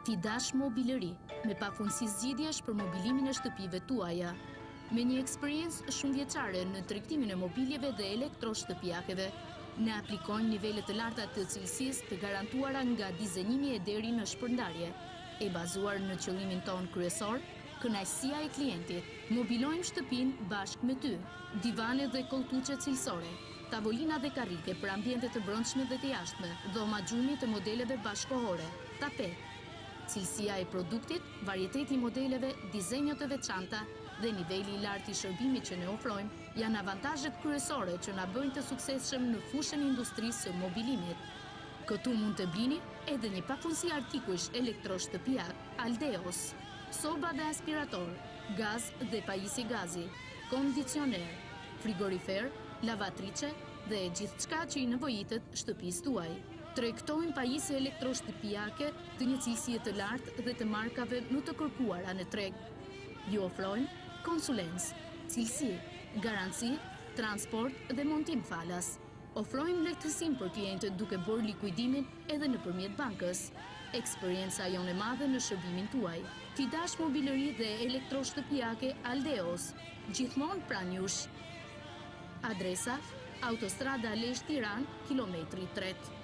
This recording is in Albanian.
Ti dash mobileri, me pafundësi zgjidhjesh për mobilimin e shtëpive tuaja. Me një eksperiencë shumë vjeçare në tregtimin e mobiljeve dhe elektroshtëpiakeve, ne aplikojmë nivelet të larta të cilësisë të garantuara nga dizenimi e deri në shpërndarje, e bazuar në qëllimin ton kryesor, kënaqësia e klientit. Mobilojmë shtëpinë bashkë me ty, divane dhe koltuqe cilësore, tavolina dhe karrike për ambiente të brendshme dhe të jashtme, dhoma xhumi të modeleve bashkëkohore, tapet. Cilësia e produktit, varieteti i modeleve, dizenjot e veçanta dhe niveli i lartë i shërbimit që ne ofrojmë janë avantazhet kryesore që na bëjnë të suksesshëm në fushën e industrisë së mobilimit. Këtu mund të blini edhe një pafundësi artikujsh elektroshtëpiak, Aldeos, soba dhe aspirator, gaz dhe pajisje gazi, kondicioner, frigorifer, lavatrice dhe gjithçka që i nevojitet shtëpisë tuaj. Tregtojmë pajisje elektroshtëpiake të një cilësie të lartë dhe të markave më të kërkuara në treg. Ju ofrojmë konsulencë, cilësi, garanci, transport dhe montim falas. Ofrojmë lehtësim për klientët duke bërë likuidimin edhe nëpërmjet bankës. Eksperjenca jonë e madhe në shërbimin tuaj. Ti dash mobileri dhe elektroshtëpiake Aldeos, gjithmonë pranë jush. Adresa: Autostrada Lezhë Tiranë, kilometri 3.